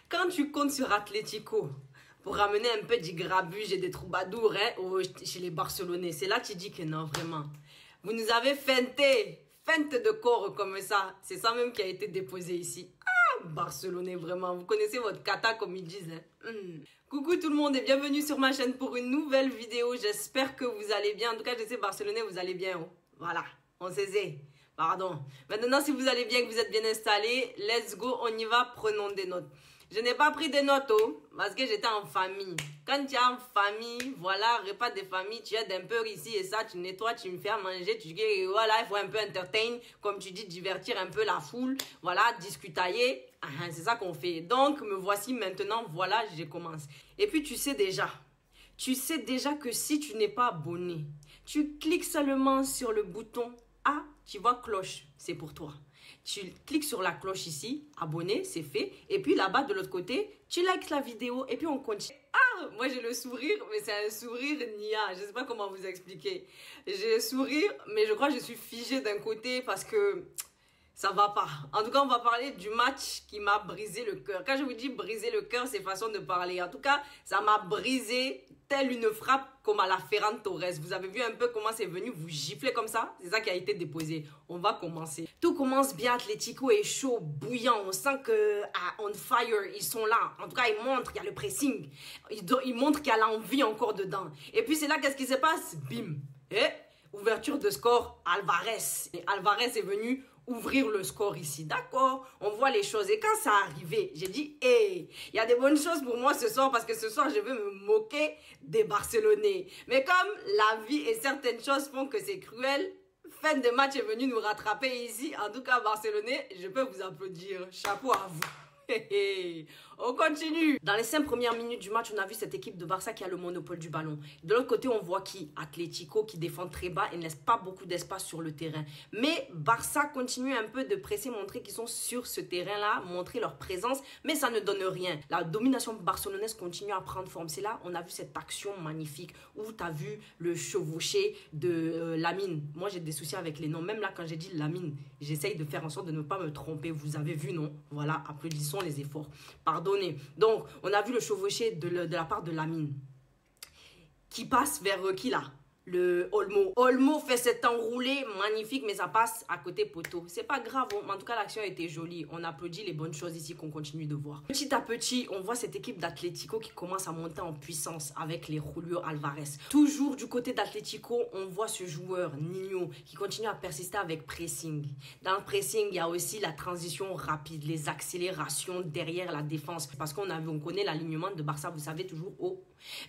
Quand tu comptes sur Atlético pour ramener un peu du grabuge et des troubadours chez les Barcelonais, c'est là que tu dis que non, vraiment. Vous nous avez feinté, feinte de corps comme ça. C'est ça même qui a été déposé ici. Ah, Barcelonais, vraiment. Vous connaissez votre kata comme ils disent. Coucou tout le monde et bienvenue sur ma chaîne pour une nouvelle vidéo. J'espère que vous allez bien. En tout cas, je sais Barcelonais, vous allez bien. Oh. Voilà, on sait. Pardon. Maintenant, si vous allez bien, que vous êtes bien installés, let's go, on y va, prenons des notes. Je n'ai pas pris des notes, parce que j'étais en famille. Quand tu es en famille, voilà, repas de famille, tu aides un peu ici et ça, tu nettoies, tu me fais à manger, tu dis, voilà, il faut un peu entertain, comme tu dis, divertir un peu la foule, voilà, discutailler. C'est ça qu'on fait. Donc, me voici maintenant, voilà, je commence. Et puis, tu sais déjà que si tu n'es pas abonné, tu cliques seulement sur le bouton A, tu vois cloche, c'est pour toi. Tu cliques sur la cloche ici, abonné, c'est fait. Et puis là-bas, de l'autre côté, tu likes la vidéo et puis on continue. Ah, moi j'ai le sourire, mais c'est un sourire nia. Je ne sais pas comment vous expliquer. J'ai le sourire, mais je crois que je suis figée d'un côté parce que ça va pas. En tout cas, on va parler du match qui m'a brisé le cœur. Quand je vous dis briser le cœur, c'est façon de parler. En tout cas, ça m'a brisé telle une frappe comme à la Ferran Torres. Vous avez vu un peu comment c'est venu vous gifler comme ça? C'est ça qui a été déposé. On va commencer. Tout commence bien. Atlético est chaud, bouillant. On sent que on fire, ils sont là. En tout cas, ils montrent qu'il y a le pressing. Ils montrent qu'il y a l'envie encore dedans. Et puis c'est là, qu'est-ce qui se passe? Bim. Ouverture de score, Alvarez. Et Alvarez est venu ouvrir le score ici. D'accord, on voit les choses. Et quand ça arrivé, j'ai dit, il y a des bonnes choses pour moi ce soir parce que ce soir, je vais me moquer des Barcelonais. Mais comme la vie et certaines choses font que c'est cruel, fin de match est venu nous rattraper ici. En tout cas, Barcelonais, je peux vous applaudir. Chapeau à vous. On continue. Dans les 5 premières minutes du match, on a vu cette équipe de Barça qui a le monopole du ballon. De l'autre côté, on voit qui? Atlético qui défend très bas et ne laisse pas beaucoup d'espace sur le terrain. Mais Barça continue un peu de presser, montrer qu'ils sont sur ce terrain-là, montrer leur présence, mais ça ne donne rien. La domination barcelonaise continue à prendre forme. C'est là, on a vu cette action magnifique où tu as vu le chevauché de Lamine. Moi, j'ai des soucis avec les noms. Même là, quand j'ai dit Lamine, j'essaye de faire en sorte de ne pas me tromper. Vous avez vu, non? Voilà, applaudissons les efforts. Pardonnez. Donc, on a vu le chevauché de la part de Lamine qui passe vers qui là? Le Olmo. Olmo fait cet enroulé magnifique, mais ça passe à côté poteau. C'est pas grave, mais en tout cas, l'action a été jolie. On applaudit les bonnes choses ici qu'on continue de voir. Petit à petit, on voit cette équipe d'Atlético qui commence à monter en puissance avec les Julio Alvarez. Toujours du côté d'Atlético, on voit ce joueur, Niño, qui continue à persister avec pressing. Dans le pressing, il y a aussi la transition rapide, les accélérations derrière la défense. Parce on connaît l'alignement de Barça, vous savez, toujours haut.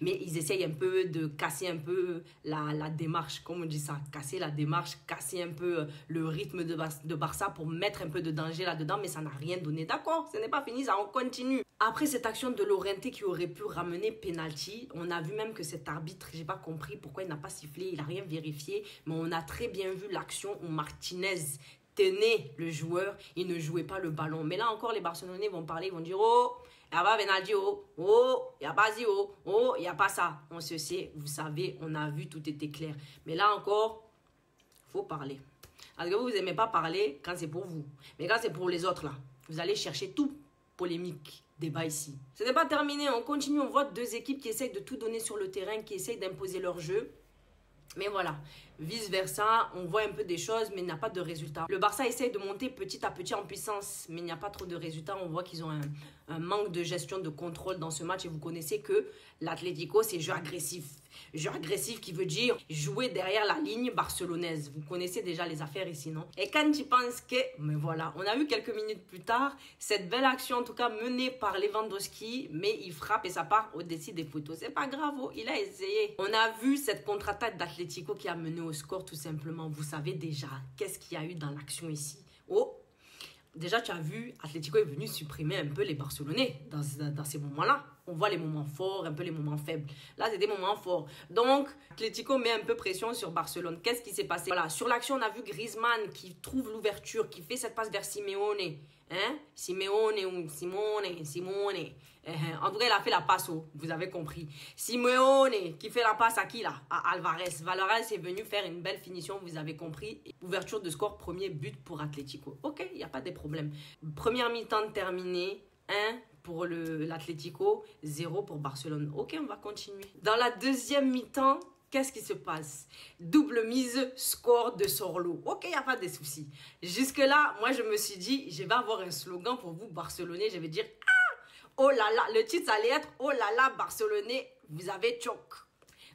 Mais ils essayent un peu de casser un peu la démarche, comme on dit ça, casser la démarche, casser un peu le rythme de Barça pour mettre un peu de danger là-dedans, mais ça n'a rien donné. D'accord, ce n'est pas fini, ça on continue. Après cette action de Llorente qui aurait pu ramener penalty, on a vu même que cet arbitre, j'ai pas compris pourquoi il n'a pas sifflé, il n'a rien vérifié, mais on a très bien vu l'action où Martinez tenait le joueur, il ne jouait pas le ballon. Mais là encore, les Barcelonais vont parler, ils vont dire, oh, il n'y a pas penalty, oh, il n'y a pas si, oh, il n'y a pas ça. On se sait, vous savez, on a vu, tout était clair. Mais là encore, il faut parler. Parce que vous n'aimez pas parler quand c'est pour vous. Mais quand c'est pour les autres, là, vous allez chercher tout polémique, débat ici. Ce n'est pas terminé, on continue, on voit deux équipes qui essayent de tout donner sur le terrain, qui essayent d'imposer leur jeu. Mais voilà, vice-versa, on voit un peu des choses, mais il n'y a pas de résultat. Le Barça essaye de monter petit à petit en puissance, mais il n'y a pas trop de résultats. On voit qu'ils ont un manque de gestion, de contrôle dans ce match. Et vous connaissez que l'Atlético, c'est jeu agressif. Jeu agressif qui veut dire jouer derrière la ligne barcelonaise. Vous connaissez déjà les affaires ici, non? Et quand tu penses que... Mais voilà, on a vu quelques minutes plus tard, cette belle action, en tout cas menée par Lewandowski, mais il frappe et ça part au-dessus des poteaux. C'est pas grave, il a essayé. On a vu cette contre-attaque d'Atlético qui a mené au score tout simplement. Vous savez déjà qu'est-ce qu'il y a eu dans l'action ici. Oh, déjà tu as vu, Atlético est venu supprimer un peu les Barcelonais dans ces moments-là. On voit les moments forts, un peu les moments faibles. Là, c'est des moments forts. Donc, Atlético met un peu pression sur Barcelone. Qu'est-ce qui s'est passé? Voilà, sur l'action, on a vu Griezmann qui trouve l'ouverture, qui fait cette passe vers Simeone. Simeone. En tout cas, il a fait la passe, vous avez compris. Simeone qui fait la passe à qui là? À Alvarez. Alvarez est venu faire une belle finition, vous avez compris. Ouverture de score, premier but pour Atlético. Ok, il n'y a pas de problème. Première mi-temps terminée. 1 pour l'Atlético, 0 pour Barcelone. Ok, on va continuer. Dans la deuxième mi-temps, qu'est-ce qui se passe? Double mise, score de Sorlo. Ok, il n'y a pas de souci. Jusque-là, moi, je me suis dit, je vais avoir un slogan pour vous, Barcelonais. Je vais dire, ah, oh là là, le titre, ça allait être, oh là là, Barcelonais, vous avez choc.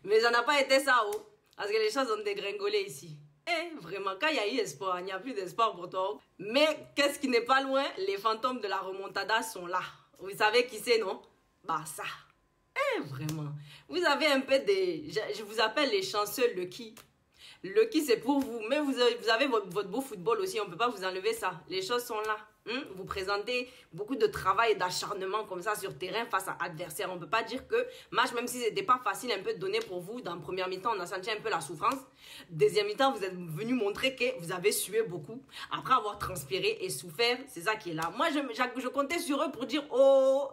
Mais ça n'a pas été ça, oh. Parce que les choses ont dégringolé ici. Eh, vraiment, quand il y a eu espoir, il n'y a plus d'espoir pour toi. Mais qu'est-ce qui n'est pas loin? Les fantômes de la remontada sont là. Vous savez qui c'est, non? Barça. Eh, vraiment. Vous avez un peu des... Je vous appelle les chanceux Lucky. Lucky, c'est pour vous. Mais vous avez votre beau football aussi. On ne peut pas vous enlever ça. Les choses sont là. Vous présentez beaucoup de travail et d'acharnement comme ça sur terrain face à adversaire. On ne peut pas dire que match, même si ce n'était pas facile un peu de donner pour vous, dans la première mi-temps, on a senti un peu la souffrance. Deuxième mi-temps, vous êtes venu montrer que vous avez sué beaucoup. Après avoir transpiré et souffert, c'est ça qui est là. Moi, je comptais sur eux pour dire, oh,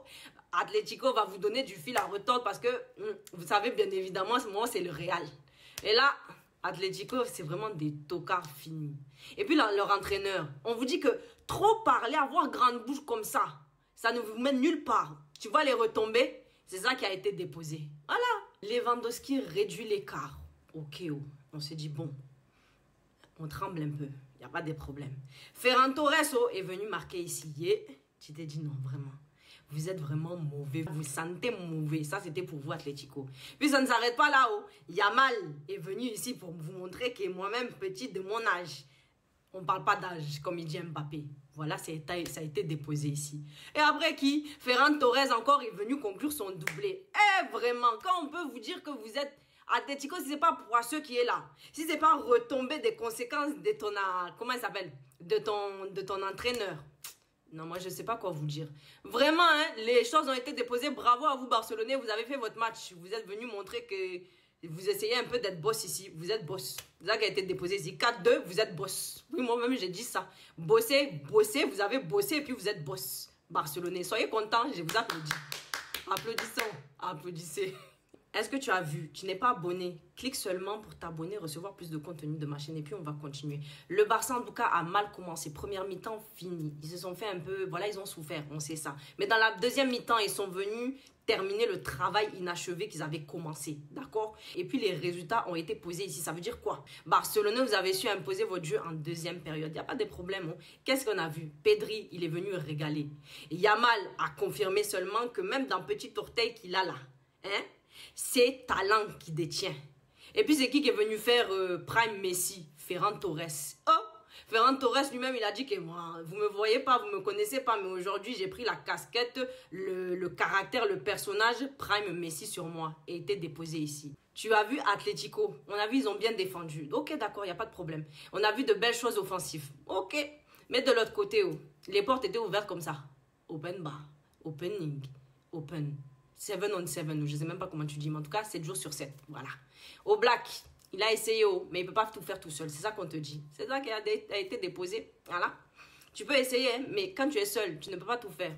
Atlético va vous donner du fil à retordre parce que, vous savez, bien évidemment, moi, c'est le Real. Et là... Atlético, c'est vraiment des tocards finis. Et puis leur entraîneur, on vous dit que trop parler, avoir grande bouche comme ça ne vous mène nulle part. Tu vois les retombées, c'est ça qui a été déposé. Voilà. Lewandowski réduit l'écart. Ok, oh. On s'est dit, bon, on tremble un peu, il n'y a pas de problème. Ferran Torres est venu marquer ici. Tu t'es dit non, vraiment. Vous êtes vraiment mauvais. Vous sentez mauvais. Ça, c'était pour vous, Atlético. Puis, ça ne s'arrête pas là-haut. Yamal est venu ici pour vous montrer que moi-même, petit de mon âge, on ne parle pas d'âge, comme il dit Mbappé. Voilà, ça a été déposé ici. Et après qui? Ferran Torres encore est venu conclure son doublé. Eh, vraiment, quand on peut vous dire que vous êtes Atlético, si ce n'est pas poisseux qui est là, si ce n'est pas retomber des conséquences de ton... Comment il s'appelle? De ton entraîneur. Non, moi, je ne sais pas quoi vous dire. Vraiment, hein, les choses ont été déposées. Bravo à vous, Barcelonais. Vous avez fait votre match. Vous êtes venu montrer que vous essayez un peu d'être boss ici. Vous êtes boss. C'est ça qui a été déposé ici. 4-2, vous êtes boss. Oui, moi-même, j'ai dit ça. Bossez, vous avez bossé et puis vous êtes boss. Barcelonais, soyez contents. Je vous applaudis. Applaudissons. Applaudissez. Est-ce que tu as vu? Tu n'es pas abonné. Clique seulement pour t'abonner, recevoir plus de contenu de ma chaîne et puis on va continuer. Le Barça en tout cas a mal commencé. Première mi-temps finie. Ils se sont fait un peu... Voilà, ils ont souffert, on sait ça. Mais dans la deuxième mi-temps, ils sont venus terminer le travail inachevé qu'ils avaient commencé. D'accord? Et puis les résultats ont été posés ici. Ça veut dire quoi? Barcelone, vous avez su imposer votre jeu en deuxième période. Il n'y a pas de problème. Hein? Qu'est-ce qu'on a vu? Pedri, il est venu régaler. Yamal a confirmé seulement que même dans petit orteil qu'il a là, hein? C'est talent qui détient. Et puis c'est qui est venu faire Prime Messi? Ferran Torres. Oh, Ferran Torres lui-même, il a dit que moi, vous me voyez pas, vous me connaissez pas, mais aujourd'hui, j'ai pris la casquette, le caractère, le personnage Prime Messi sur moi et été déposé ici. Tu as vu Atlético, on a vu, ils ont bien défendu. Ok, d'accord, il n'y a pas de problème. On a vu de belles choses offensives. Ok, mais de l'autre côté, oh, les portes étaient ouvertes comme ça. Open bar, opening, open. 7 on 7, je ne sais même pas comment tu dis, mais en tout cas, 7 jours sur 7. Voilà. Au Black, il a essayé, mais il ne peut pas tout faire tout seul. C'est ça qu'on te dit. C'est ça qui a été déposé. Voilà. Tu peux essayer, hein, mais quand tu es seul, tu ne peux pas tout faire.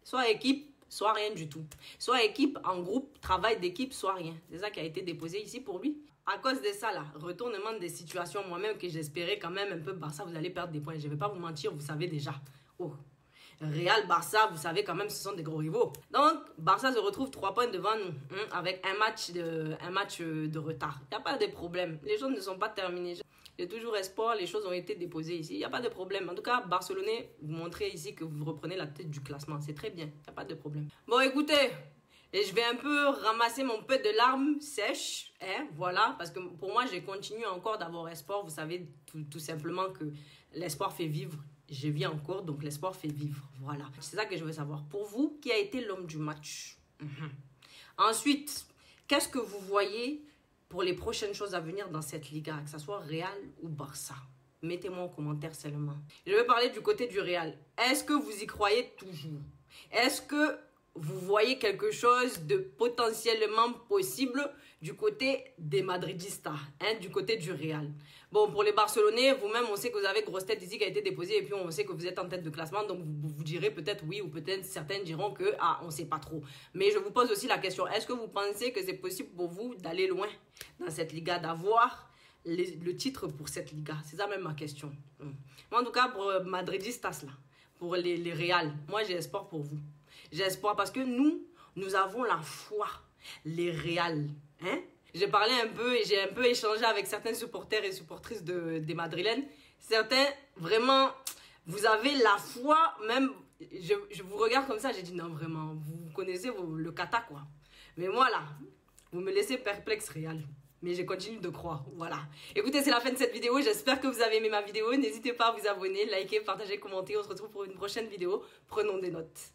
Soit équipe, soit rien du tout. Soit équipe, en groupe, travail d'équipe, soit rien. C'est ça qui a été déposé ici pour lui. À cause de ça, là, retournement des situations, moi-même, que j'espérais quand même un peu, Barça, vous allez perdre des points. Je ne vais pas vous mentir, vous savez déjà. Oh. Real, Barça, vous savez quand même, ce sont des gros rivaux. Donc, Barça se retrouve 3 points devant nous, avec un match de retard. Il n'y a pas de problème. Les choses ne sont pas terminées. J'ai toujours espoir, les choses ont été déposées ici. Il n'y a pas de problème. En tout cas, Barcelonais, vous montrez ici que vous reprenez la tête du classement. C'est très bien. Il n'y a pas de problème. Bon, écoutez, et je vais un peu ramasser mon peu de larmes sèches. Hein, voilà, parce que pour moi, j'ai continué encore d'avoir espoir. Vous savez tout simplement que l'espoir fait vivre. Je vis encore, donc l'espoir fait vivre. Voilà. C'est ça que je veux savoir. Pour vous, qui a été l'homme du match? Ensuite, qu'est-ce que vous voyez pour les prochaines choses à venir dans cette Liga, que ce soit Real ou Barça? Mettez-moi en commentaire seulement. Je vais parler du côté du Real. Est-ce que vous y croyez toujours? Est-ce que vous voyez quelque chose de potentiellement possible du côté des Madridistas, hein, du côté du Real? Bon, pour les Barcelonais, vous-même, on sait que vous avez grosse tête ici qui a été déposée et puis on sait que vous êtes en tête de classement, donc vous direz peut-être oui ou peut-être certains diront que on ne sait pas trop. Mais je vous pose aussi la question, est-ce que vous pensez que c'est possible pour vous d'aller loin dans cette Liga, d'avoir le titre pour cette Liga? C'est ça même ma question. Moi, en tout cas, pour Madridistas, là, pour les Real, moi, j'ai espoir pour vous. j'ai espoir parce que nous avons la foi, les Real. Hein? J'ai parlé un peu et j'ai un peu échangé avec certains supporters et supportrices des Madrilènes. Certains, vraiment, vous avez la foi, même, je vous regarde comme ça, j'ai dit non, vraiment, vous connaissez le kata, quoi. Mais moi, là, vous me laissez perplexe, Real. Mais je continue de croire, voilà. Écoutez, c'est la fin de cette vidéo. J'espère que vous avez aimé ma vidéo. N'hésitez pas à vous abonner, liker, partager, commenter. On se retrouve pour une prochaine vidéo. Prenons des notes.